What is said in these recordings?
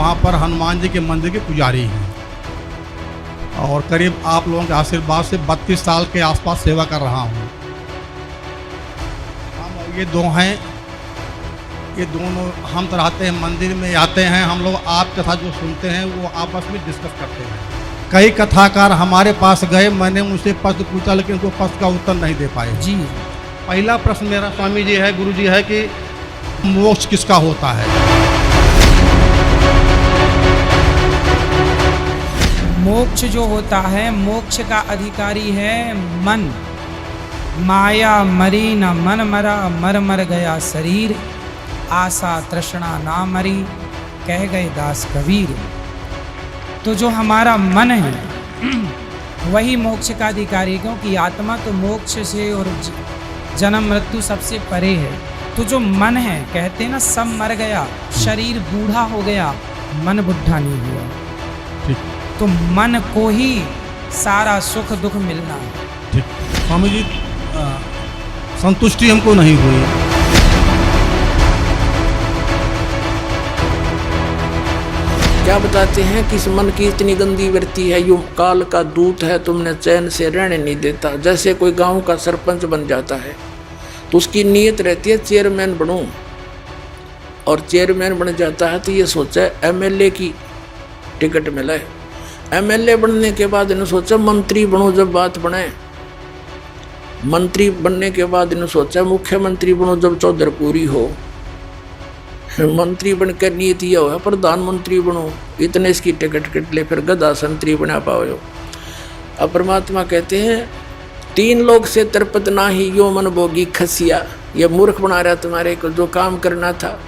वहाँ पर हनुमान जी के मंदिर के पुजारी हैं और करीब आप लोगों के आशीर्वाद से 32 साल के आसपास सेवा कर रहा हूँ। हम ये दो हैं, ये दोनों हम तो रहते हैं मंदिर में आते हैं, हम लोग आप कथा जो सुनते हैं वो आपस में डिस्कस करते हैं। कई कथाकार हमारे पास गए, मैंने उनसे प्रश्न पूछा लेकिन उनको प्रश्न का उत्तर नहीं दे पाए जी। पहला प्रश्न मेरा स्वामी जी है, गुरु जी है कि मोक्ष किसका होता है? मोक्ष जो होता है, मोक्ष का अधिकारी है मन। माया मरी न मन मरा, मर मर गया शरीर, आशा तृष्णा ना मरी, कह गए दास कबीर। तो जो हमारा मन है वही मोक्ष का अधिकारी है, क्योंकि आत्मा तो मोक्ष से और जन्म मृत्यु सबसे परे है। तो जो मन है, कहते हैं ना सब मर गया, शरीर बूढ़ा हो गया, मन बुढ़ा नहीं हुआ। ठीक। तो मन को ही सारा सुख दुख मिलना है। ठीक। स्वामी जी संतुष्टि हमको नहीं हुई। क्या बताते हैं कि इस मन की इतनी गंदी वृत्ति है, यूं काल का दूत है, तुमने चैन से रहने नहीं देता। जैसे कोई गांव का सरपंच बन जाता है तो उसकी नीयत रहती है चेयरमैन बनूं, और चेयरमैन बन जाता है तो ये सोचा एमएलए की टिकट मिला है। एमएलए बनने के बाद इन्होंने सोचा मंत्री बनूं, जब बात बने। मंत्री बनने के बाद इन्होंने सोचा मुख्यमंत्री बनूं, जब चौधर पूरी हो। मंत्री बनकर नीति यह है प्रधानमंत्री बनो, इतने इसकी टिकट कट ले, फिर गधा संतरी बना पाओ। अब परमात्मा कहते हैं 3 लोग से तरपत ना ही यो मन भोगी खसिया। यह मूर्ख बना रहा तुम्हारे को जो काम करना था।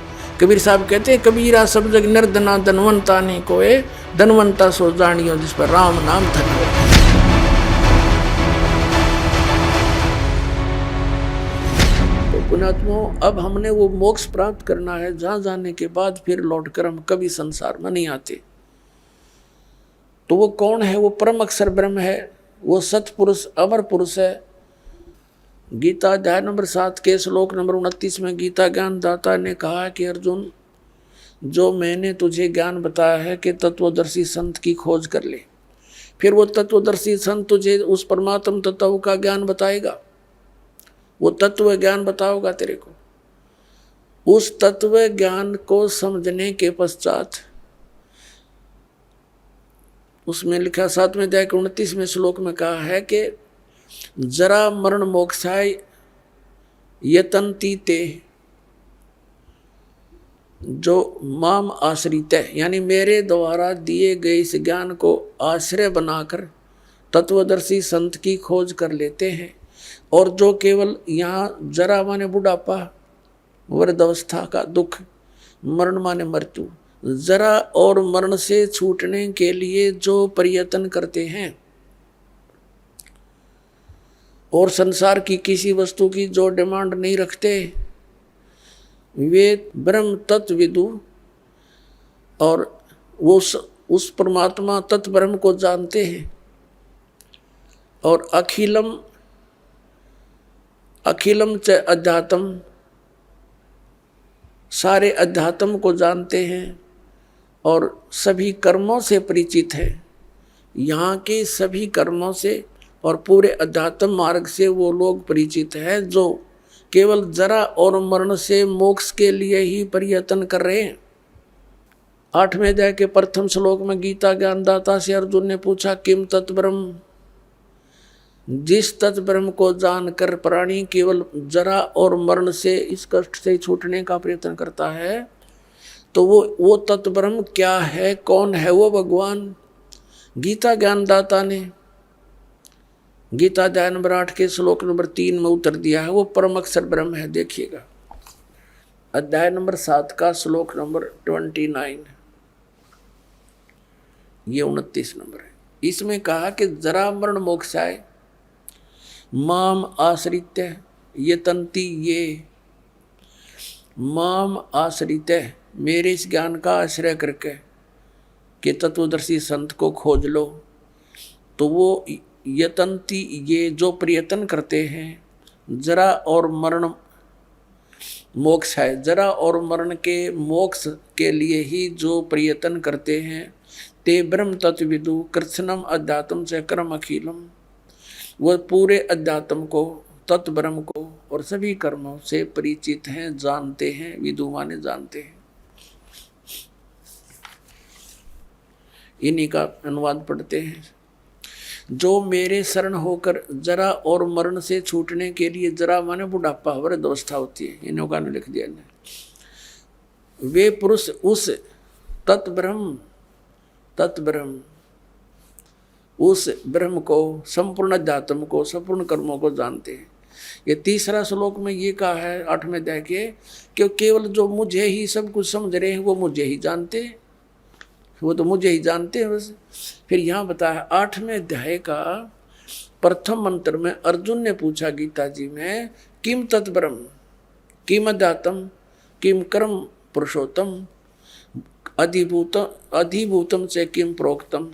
कबीर साहब कहते हैं कबीरा सब जग निर्धना धनवंता नहीं कोए, धनवंता सो जानियो जिस पर राम नाम धन हो। पुणात्मा, अब हमने वो मोक्ष प्राप्त करना है जहां जाने के बाद फिर लौटकर हम कभी संसार में नहीं आते। तो वो कौन है? वो परम अक्षर ब्रह्म है, वो सतपुरुष अमर पुरुष है। गीता अध्याय नंबर 7 के श्लोक नंबर 29 में गीता ज्ञान दाता ने कहा कि अर्जुन, जो मैंने तुझे ज्ञान बताया है कि तत्वदर्शी संत की खोज कर ले, फिर वो तत्वदर्शी संत तुझे उस परमात्म तत्व का ज्ञान बताएगा, वो तत्व ज्ञान बताओगा तेरे को। उस तत्व ज्ञान को समझने के पश्चात उसमें लिखा 7वें अध्याय के 29वें श्लोक में कहा है कि जरा मरण मोक्षाय यतन्ति ते, जो माम आश्रित है, यानी मेरे द्वारा दिए गए इस ज्ञान को आश्रय बनाकर तत्वदर्शी संत की खोज कर लेते हैं। और जो केवल यहाँ जरा माने बुढ़ापा, वृद्धावस्था का दुख, मरण माने मृत्यु, जरा और मरण से छूटने के लिए जो प्रयत्न करते हैं और संसार की किसी वस्तु की जो डिमांड नहीं रखते, वे ब्रह्म तत्वविदु और वो उस परमात्मा तत्व ब्रह्म को जानते हैं। और अखिलम च अध्यात्म, सारे अध्यात्म को जानते हैं और सभी कर्मों से परिचित है। यहाँ के सभी कर्मों से और पूरे अध्यात्म मार्ग से वो लोग परिचित हैं जो केवल जरा और मरण से मोक्ष के लिए ही प्रयत्न कर रहे हैं। 8वें अध्याय के प्रथम श्लोक में गीता ज्ञानदाता से अर्जुन ने पूछा किम तत्ब्रह्म, जिस तत्व ब्रह्म को जानकर प्राणी केवल जरा और मरण से इस कष्ट से छूटने का प्रयत्न करता है, तो वो तत्व ब्रह्म क्या है, कौन है वो भगवान? गीता ज्ञानदाता ने गीता अध्याय नंबर 8 के श्लोक नंबर 3 में उत्तर दिया है, वो परम अक्षर ब्रह्म है। देखिएगा अध्याय नंबर 7 का श्लोक नंबर 29, ये 29 नंबर है। इसमें कहा कि जरा मरण मोक्षाय माम आश्रित यतन्ति ये, माम आश्रित, मेरे इस ज्ञान का आश्रय करके कि तत्वदर्शी संत को खोज लो, तो वो यतन्ति ये जो प्रयत्न करते हैं जरा और मोक्ष है। जरा और मरण के मोक्ष के लिए ही जो प्रयत्न करते हैं, ते ब्रह्म तत्विदु कृत्स्नम अध्यात्म च कर्म अखिलम, वह पूरे अध्यात्म को, तत्व ब्रह्म को और सभी कर्मों से परिचित हैं, जानते हैं। विदु माने जानते हैं। इन्हीं का अनुवाद पढ़ते हैं। जो मेरे शरण होकर जरा और मरण से छूटने के लिए, जरा माने बुढ़ापा, वृद्धावस्था होती है, इन लोगों ने लिख दिया ने, वे पुरुष उस तत्ब्रह्म उस ब्रह्म को, संपूर्ण अध्यात्म को, संपूर्ण कर्मों को जानते हैं। ये तीसरा श्लोक में ये कहा है 8वें अध्याय के, कि केवल जो मुझे ही सब कुछ समझ रहे हैं वो मुझे ही जानते हैं, वो तो मुझे ही जानते हैं बस। फिर यहाँ बताया 8वें अध्याय का प्रथम मंत्र में अर्जुन ने पूछा गीता जी में, किम तत्ब्रह्म, किम अध्यात्म, किम कर्म पुरुषोत्तम, अधिभूतम से किम प्रोक्तम,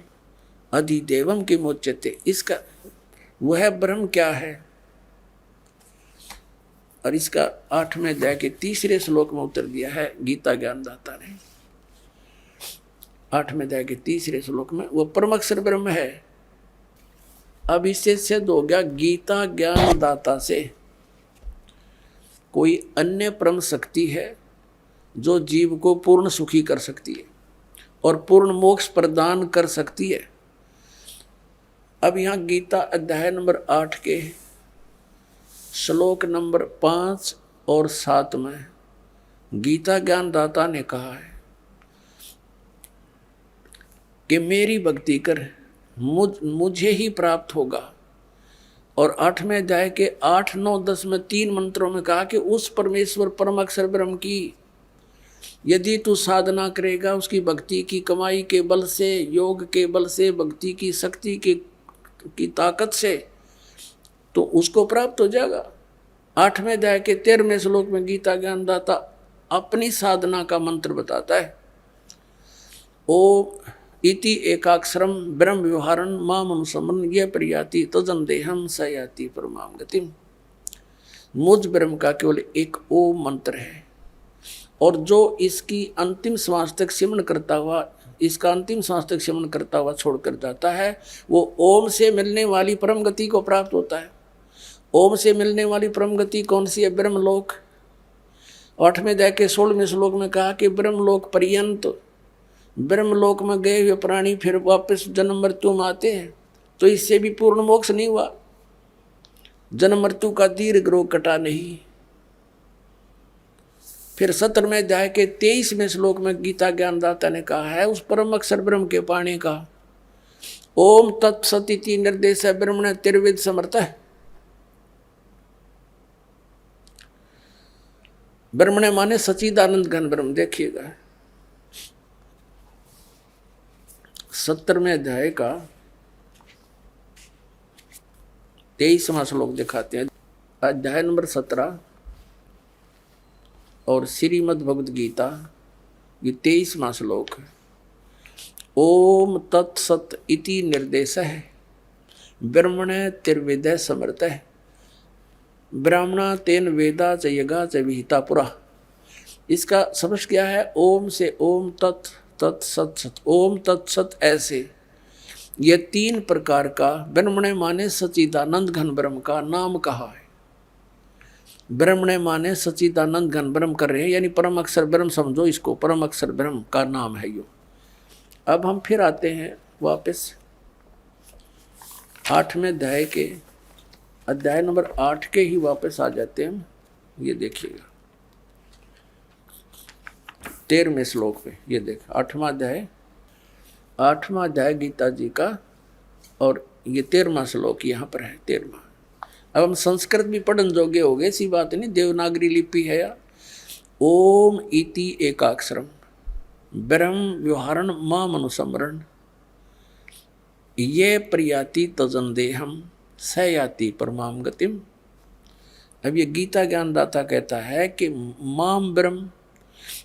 अधिदेवम किम उच्यते। इसका वह ब्रह्म क्या है, और इसका 8वें अध्याय के तीसरे श्लोक में उत्तर दिया है गीता ज्ञानदाता ने। 8वें अध्याय के तीसरे श्लोक में वो परम अक्षर ब्रह्म है। अब इससे सिद्ध हो गया गीता ज्ञानदाता से कोई अन्य परम शक्ति है जो जीव को पूर्ण सुखी कर सकती है और पूर्ण मोक्ष प्रदान कर सकती है। अब यहाँ गीता अध्याय नंबर 8 के श्लोक नंबर 5 और 7 में गीता ज्ञानदाता ने कहा है कि मेरी भक्ति कर, मुझे ही प्राप्त होगा। और 8वें अध्याय के 8, 9, 10 में 3 मंत्रों में कहा कि उस परमेश्वर परम अक्षर ब्रह्म की यदि तू साधना करेगा, उसकी भक्ति की कमाई के बल से, योग के बल से, भक्ति की शक्ति की ताकत से, तो उसको प्राप्त हो जाएगा। 8वें अध्याय के 13वें श्लोक में गीता ज्ञानदाता अपनी साधना का मंत्र बताता है। ओ इति एकाक्षरम ब्रह्म व्यवहारन माम अनुसमन ये प्रयाति तजन देहम सयाति परमाम गतिम। मुझ ब्रह्म का केवल एक ओम मंत्र है, और जो इसकी अंतिम श्वास तक सिमरण करता हुआ, इसका अंतिम श्वास तक सिमरण करता हुआ छोड़कर जाता है, वो ओम से मिलने वाली परम गति को प्राप्त होता है। ओम से मिलने वाली परम गति कौन सी है? ब्रह्मलोक। 8वें अध्याय के 16वें श्लोक में कहा कि ब्रह्मलोक पर्यंत, ब्रह्मलोक में गए हुए प्राणी फिर वापस जन्म मृत्यु में आते हैं, तो इससे भी पूर्ण मोक्ष नहीं हुआ। जन्म मृत्यु का दीर्घ रोग कटा नहीं। फिर 17वें अध्याय के 23वें श्लोक में गीता ज्ञानदाता ने कहा है उस परम अक्षर ब्रह्म के पाने का, ओम तत्सदिति निर्देश ब्रह्मण तिर्विद समर्थ है। ब्रह्मण माने सच्चिदानंद घन ब्रह्म। देखिएगा 17वें अध्याय का 23वां श्लोक दिखाते हैं। अध्याय नंबर 17 और श्रीमद् भगवद गीता ये 23वां श्लोक है। ओम तत्सत इति निर्देश है ब्रह्मण तिर्विदय समर्थ है ब्राह्मणा तेन वेदा च यगा च विहिता पुरा। इसका समझ क्या है? ओम से ओम तत् तत् सत सत, ओम तत्सत ऐसे ये 3 प्रकार का ब्रह्मण माने सच्चिदानंद घन ब्रह्म का नाम कहा है। ब्रह्मण माने सच्चिदानंद घन ब्रह्म कर रहे हैं, यानी परम अक्षर ब्रह्म समझो इसको, परम अक्षर ब्रह्म का नाम है यो। अब हम फिर आते हैं वापस 8वें अध्याय के, अध्याय नंबर 8 के ही वापस आ जाते हैं। ये देखिएगा 13वें श्लोक पे, ये देख 8वां अध्याय गीता जी का, और ये 13वां श्लोक यहाँ पर है 13वां। अब हम संस्कृत भी पढ़न जोगे हो गए, ऐसी बात नहीं, देवनागरी लिपि है या। ओम इति एकाक्षरम ब्रह्म व्यवहारण माम अनुसमरण ये प्रयाति तजन देहम सयाति परमाम गतिम। अब ये गीता ज्ञानदाता कहता है कि माम ब्रह्म,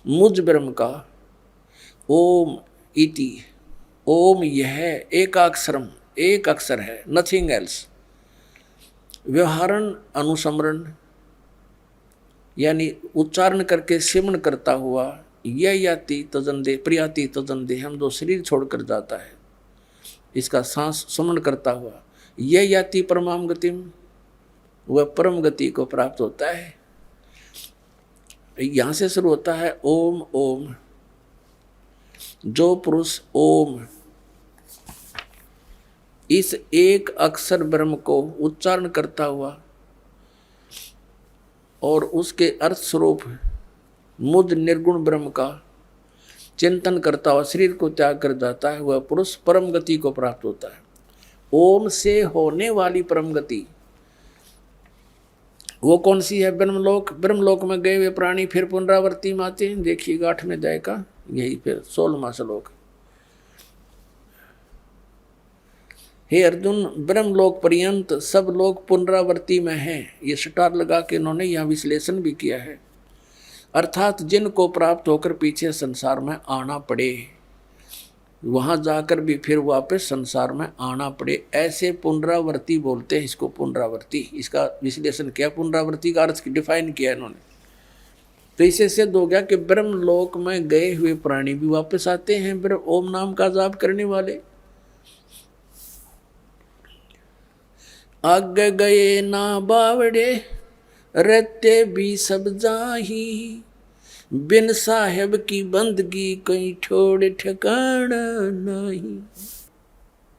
मुझ ब्रह्म का, ओम इति, ओम यह एकाक्षरम, एक अक्षर है, नथिंग एल्स, व्यवहारन अनुसमरण यानी उच्चारण करके सिमरण करता हुआ, यह याति तजंदे प्रियाति तजंदे, हम जो शरीर छोड़कर जाता है इसका सांस सुमन करता हुआ, यह याति परमाम गतिम, वह परम गति को प्राप्त होता है। यहाँ से शुरू होता है ओम ओम। जो पुरुष ओम इस एक अक्षर ब्रह्म को उच्चारण करता हुआ और उसके अर्थ स्वरूप मुझ निर्गुण ब्रह्म का चिंतन करता हुआ शरीर को त्याग कर जाता है, वह पुरुष परम गति को प्राप्त होता है। ओम से होने वाली परम गति वो कौन सी है? ब्रह्मलोक। ब्रह्मलोक में गए हुए प्राणी फिर पुनरावृत्ति में आते हैं। देखिएगा 8वें अध्याय का यही फिर 16वां श्लोक। हे अर्जुन, ब्रह्मलोक पर्यंत सब लोग पुनरावृत्ति में हैं। ये स्टार लगा के इन्होंने यहाँ विश्लेषण भी किया है। अर्थात जिनको प्राप्त होकर पीछे संसार में आना पड़े, वहां जाकर भी फिर वापस संसार में आना पड़े, ऐसे पुनरावृत्ति बोलते हैं इसको। पुनरावृत्ति, इसका विश्लेषण किया, पुनरावृत्ति का अर्थ डिफाइन किया इन्होंने। तो इससे सिद्ध हो गया कि ब्रह्मलोक में गए हुए प्राणी भी वापस आते हैं, ब्रह्म ओम नाम का जाप करने वाले। आगे गए ना बावड़े, रहते भी सब जाही, बिन साहेब की बंदगी कहीं छोड़ ठिकाना नहीं।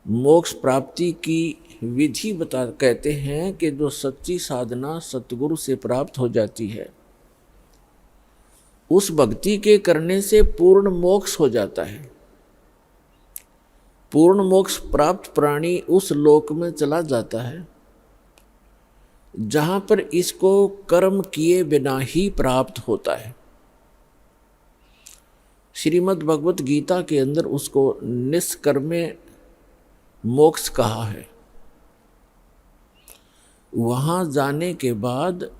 मोक्ष प्राप्ति की विधि कहते हैं कि जो सच्ची साधना सतगुरु से प्राप्त हो जाती है, उस भक्ति के करने से पूर्ण मोक्ष हो जाता है। पूर्ण मोक्ष प्राप्त प्राणी उस लोक में चला जाता है जहां पर इसको कर्म किए बिना ही प्राप्त होता है। श्रीमद् भगवत गीता के अंदर उसको निष्कर्मे मोक्ष कहा है। वहां जाने के बाद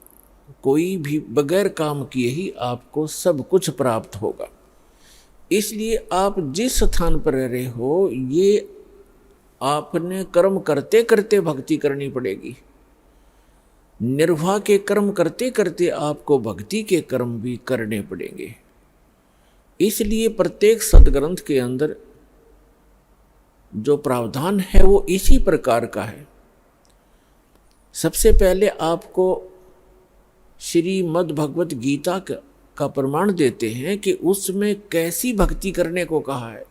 कोई भी बगैर काम किए ही आपको सब कुछ प्राप्त होगा। इसलिए आप जिस स्थान पर रह रहे हो, ये आपने कर्म करते करते भक्ति करनी पड़ेगी। निर्वाह के कर्म करते करते आपको भक्ति के कर्म भी करने पड़ेंगे। इसलिए प्रत्येक सदग्रंथ के अंदर जो प्रावधान है वो इसी प्रकार का है। सबसे पहले आपको श्रीमद् भगवत गीता का प्रमाण देते हैं कि उसमें कैसी भक्ति करने को कहा है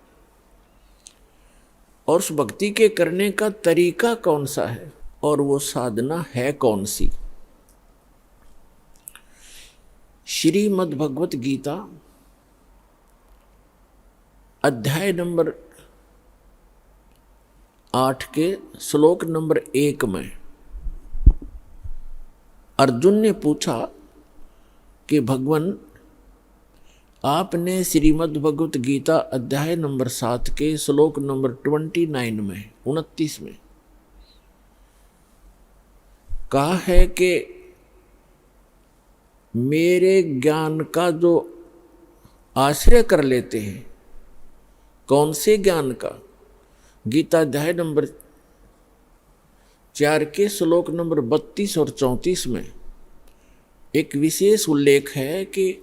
और उस भक्ति के करने का तरीका कौन सा है और वो साधना है कौन सी। श्रीमद् भगवत गीता अध्याय नंबर 8 के श्लोक नंबर 1 में अर्जुन ने पूछा कि भगवान, आपने श्रीमद् भगवत गीता अध्याय नंबर 7 के श्लोक नंबर 29 में 29 में कहा है कि मेरे ज्ञान का जो आश्रय कर लेते हैं। कौन से ज्ञान का? गीता अध्याय नंबर 4 के श्लोक नंबर 32 और 34 में एक विशेष उल्लेख है कि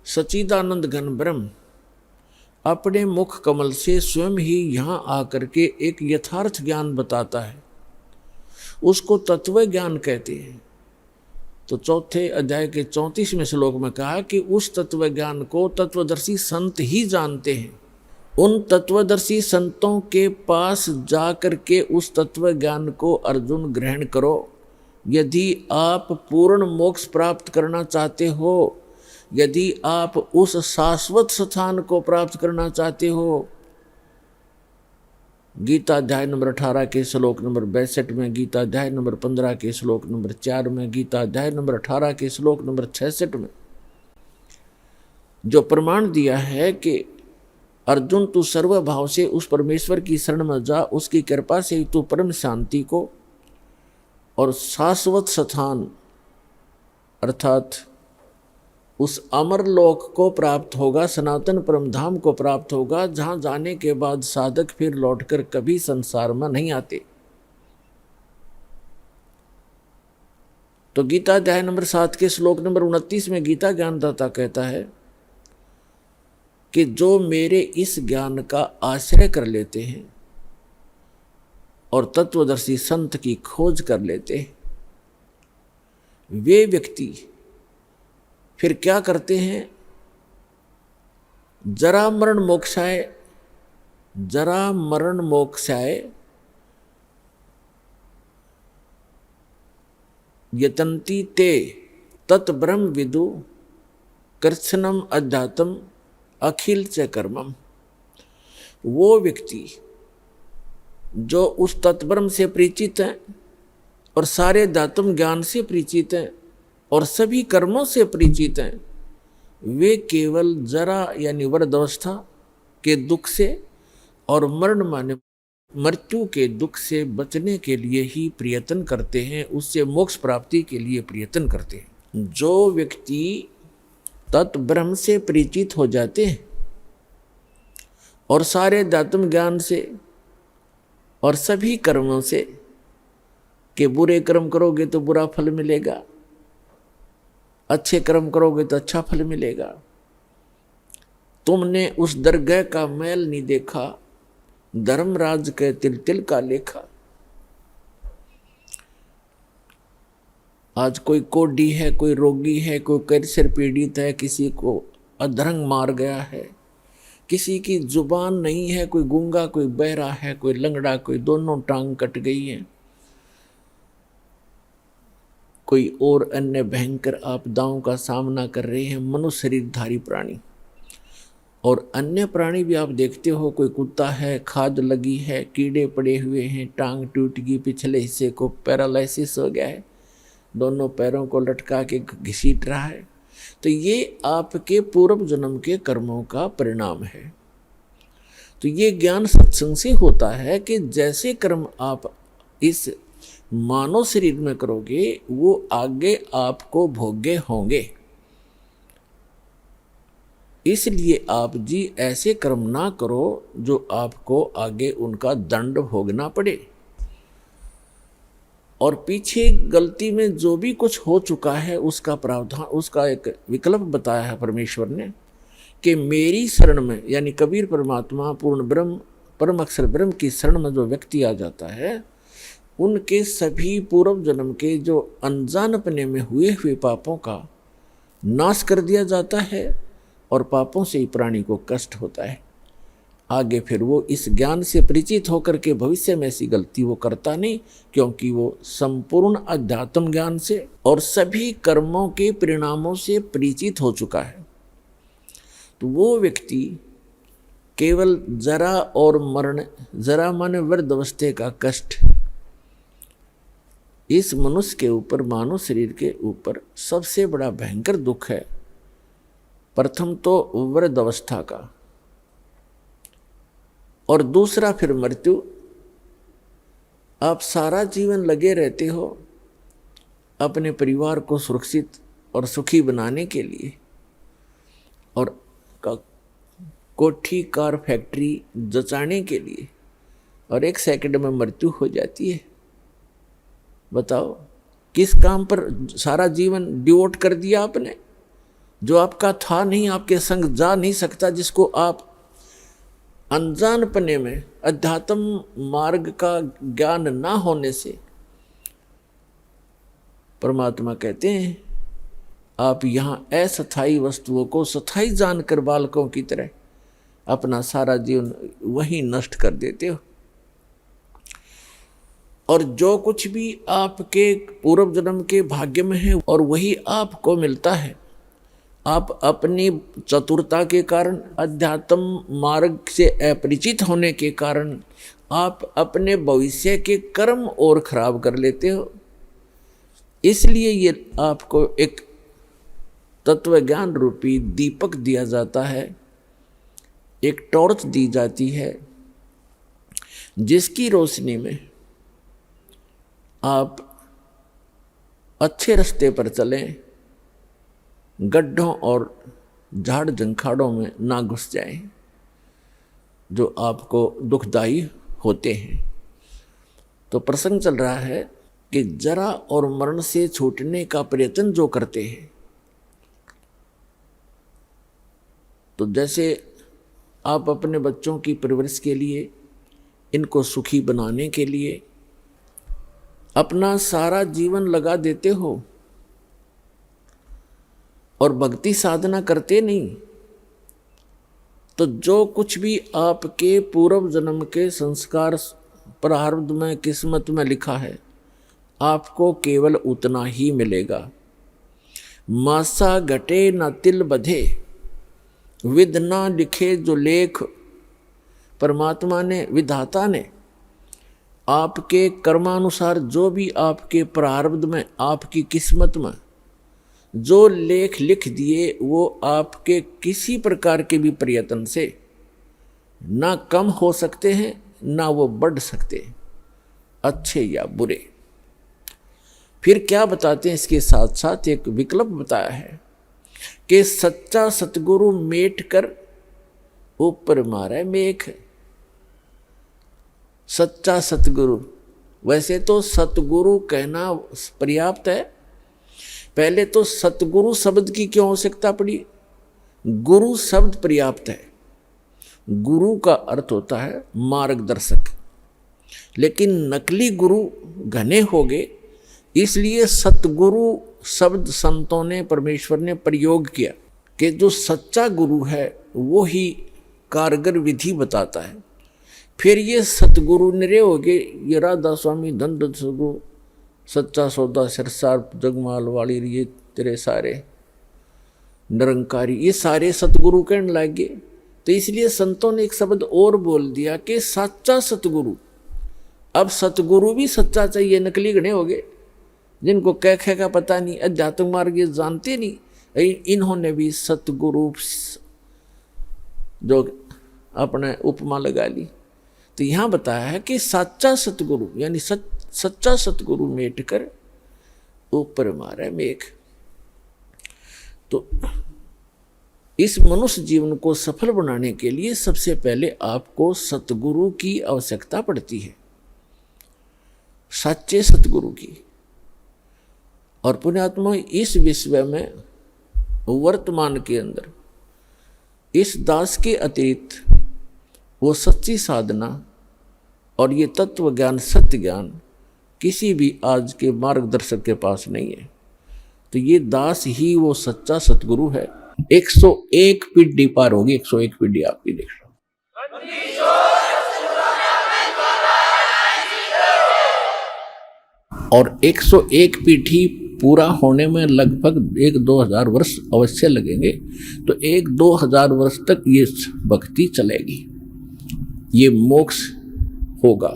सच्चिदानंद घन ब्रह्म अपने मुख कमल से स्वयं ही यहाँ आकर के एक यथार्थ ज्ञान बताता है, उसको तत्व ज्ञान कहते हैं। तो 4 अध्याय के 34वें श्लोक में कहा कि उस तत्व ज्ञान को तत्वदर्शी संत ही जानते हैं। उन तत्वदर्शी संतों के पास जाकर के उस तत्व ज्ञान को अर्जुन ग्रहण करो। यदि आप पूर्ण मोक्ष प्राप्त करना चाहते हो, यदि आप उस शाश्वत स्थान को प्राप्त करना चाहते हो, गीता अध्याय नंबर 18 के श्लोक नंबर 62 में, गीता अध्याय नंबर 15 के श्लोक नंबर 4 में, गीता अध्याय नंबर 18 के श्लोक नंबर 66 में जो प्रमाण दिया है कि अर्जुन, तू सर्वभाव से उस परमेश्वर की शरण में जा, उसकी कृपा से तू परम शांति को और शाश्वत स्थान अर्थात उस अमर लोक को प्राप्त होगा, सनातन परम धाम को प्राप्त होगा, जहां जाने के बाद साधक फिर लौटकर कभी संसार में नहीं आते। तो गीता अध्याय नंबर 7 के श्लोक नंबर 29 में गीता ज्ञानदाता कहता है कि जो मेरे इस ज्ञान का आश्रय कर लेते हैं और तत्वदर्शी संत की खोज कर लेते हैं, वे व्यक्ति फिर क्या करते हैं? जरा मरण मोक्षाय यतन्ति ते तत् ब्रह्म विदु कृत्स्नम अध्यात्म अखिल च कर्मम। वो व्यक्ति जो उस तत्ब्रह्म से परिचित हैं और सारे दातुम ज्ञान से परिचित हैं और सभी कर्मों से परिचित हैं, वे केवल जरा यानी वृद्धावस्था के दुख से और मरण माने मृत्यु के दुख से बचने के लिए ही प्रयत्न करते हैं, उससे मोक्ष प्राप्ति के लिए प्रयत्न करते हैं। जो व्यक्ति तत्ब्रह्म से परिचित हो जाते हैं और सारे दातुम ज्ञान से और सभी कर्मों से कि बुरे कर्म करोगे तो बुरा फल मिलेगा, अच्छे कर्म करोगे तो अच्छा फल मिलेगा, तुमने उस दरगाह का मैल नहीं देखा, धर्मराज के तिल तिल का लेखा। आज कोई कोढ़ी है, कोई रोगी है, कोई कैंसर पीड़ित है, किसी को अधरंग मार गया है, किसी की जुबान नहीं है, कोई गूंगा, कोई बहरा है, कोई लंगड़ा, कोई दोनों टांग कट गई है, कोई और अन्य भयंकर आपदाओं का सामना कर रहे हैं मनुष्य शरीरधारी प्राणी। और अन्य प्राणी भी आप देखते हो, कोई कुत्ता है, खाद लगी है, कीड़े पड़े हुए हैं, टांग टूट गई, पिछले हिस्से को पैरालिसिस हो गया है, दोनों पैरों को लटका के घसीट रहा है। तो ये आपके पूर्व जन्म के कर्मों का परिणाम है। तो ये ज्ञान सत्संग से होता है कि जैसे कर्म आप इस मानव शरीर में करोगे वो आगे आपको भोग्य होंगे। इसलिए आप जी ऐसे कर्म ना करो जो आपको आगे उनका दंड भोगना पड़े। और पीछे गलती में जो भी कुछ हो चुका है उसका प्रावधान, उसका एक विकल्प बताया है परमेश्वर ने कि मेरी शरण में, यानी कबीर परमात्मा पूर्ण ब्रह्म परम अक्षर ब्रह्म की शरण में जो व्यक्ति आ जाता है, उनके सभी पूर्व जन्म के जो अनजानपने में हुए पापों का नाश कर दिया जाता है और पापों से ही प्राणी को कष्ट होता है। आगे फिर वो इस ज्ञान से परिचित होकर के भविष्य में ऐसी गलती वो करता नहीं, क्योंकि वो संपूर्ण अध्यात्म ज्ञान से और सभी कर्मों के परिणामों से परिचित हो चुका है। तो वो व्यक्ति केवल जरा और मरण, जरा माने वृद्धावस्था का कष्ट, इस मनुष्य के ऊपर, मानव शरीर के ऊपर सबसे बड़ा भयंकर दुख है। प्रथम तो वृद्धावस्था का और दूसरा फिर मृत्यु। आप सारा जीवन लगे रहते हो अपने परिवार को सुरक्षित और सुखी बनाने के लिए, और कोठी कार फैक्ट्री जचाने के लिए, और एक सेकंड में मृत्यु हो जाती है। बताओ किस काम पर सारा जीवन डिवोट कर दिया आपने, जो आपका था नहीं, आपके संग जा नहीं सकता, जिसको आप अनजानपने में अध्यात्म मार्ग का ज्ञान ना होने से, परमात्मा कहते हैं आप यहाँ अस्थायी वस्तुओं को स्थायी जानकर बालकों की तरह अपना सारा जीवन वही नष्ट कर देते हो। और जो कुछ भी आपके पूर्व जन्म के भाग्य में है और वही आपको मिलता है। आप अपनी चतुरता के कारण, अध्यात्म मार्ग से अपरिचित होने के कारण आप अपने भविष्य के कर्म और खराब कर लेते हो। इसलिए ये आपको एक तत्व ज्ञान रूपी दीपक दिया जाता है, एक टॉर्च दी जाती है, जिसकी रोशनी में आप अच्छे रास्ते पर चलें, गड्ढों और झाड़ झंखाड़ों में ना घुस जाएं, जो आपको दुखदाई होते हैं। तो प्रसंग चल रहा है कि जरा और मरण से छूटने का प्रयत्न जो करते हैं, तो जैसे आप अपने बच्चों की परवरिश के लिए, इनको सुखी बनाने के लिए अपना सारा जीवन लगा देते हो और भक्ति साधना करते नहीं, तो जो कुछ भी आपके पूर्व जन्म के संस्कार प्रारब्ध में, किस्मत में लिखा है, आपको केवल उतना ही मिलेगा। मासा घटे न तिल बधे, विद ना लिखे जो लेख। परमात्मा ने, विधाता ने आपके कर्मानुसार जो भी आपके प्रारब्ध में, आपकी किस्मत में जो लेख लिख दिए, वो आपके किसी प्रकार के भी प्रयत्न से ना कम हो सकते हैं, ना वो बढ़ सकते हैं, अच्छे या बुरे। फिर क्या बताते हैं, इसके साथ साथ एक विकल्प बताया है कि सच्चा सतगुरु मेट कर ऊपर मारे मेघ। सच्चा सतगुरु, वैसे तो सतगुरु कहना पर्याप्त है, पहले तो सतगुरु शब्द की क्यों आवश्यकता पड़ी? गुरु शब्द पर्याप्त है। गुरु का अर्थ होता है मार्गदर्शक, लेकिन नकली गुरु घने हो गए, इसलिए सतगुरु शब्द संतों ने, परमेश्वर ने प्रयोग किया कि जो सच्चा गुरु है वो ही कारगर विधि बताता है। फिर ये सतगुरु निरे हो गए, ये राधा स्वामी, धन सतगुरु, सच्चा सौदा, सिरसार, जगमाल वाली, ये तेरे सारे निरंकारी, ये सारे सतगुरु कहने लगे। तो इसलिए संतों ने एक शब्द और बोल दिया कि सच्चा सतगुरु। अब सतगुरु भी सच्चा चाहिए, नकली घने हो गए, जिनको कह का पता नहीं, अध्यात्म मार्ग ये जानते नहीं, इन्होंने भी सतगुरु जो अपने उपमा लगा ली। तो यहाँ बताया है कि सच्चा सतगुरु यानी सच्चा सतगुरु मेट कर ऊपर मारे मेघ। तो इस मनुष्य जीवन को सफल बनाने के लिए सबसे पहले आपको सतगुरु की आवश्यकता पड़ती है, सच्चे सतगुरु की। और पुण्यात्मा, इस विश्व में वर्तमान के अंदर इस दास के अतिरिक्त वो सच्ची साधना और ये तत्व ज्ञान, सत्य ज्ञान किसी भी आज के मार्गदर्शक के पास नहीं है। तो ये दास ही वो सच्चा सतगुरु है। 101 पीढ़ी पार होगी, 101 पीढ़ी आपकी देख रहा हूं। और 101 पीढ़ी पूरा होने में लगभग 1-2 हजार वर्ष अवश्य लगेंगे। तो 1-2 हजार वर्ष तक ये भक्ति चलेगी, ये मोक्ष होगा।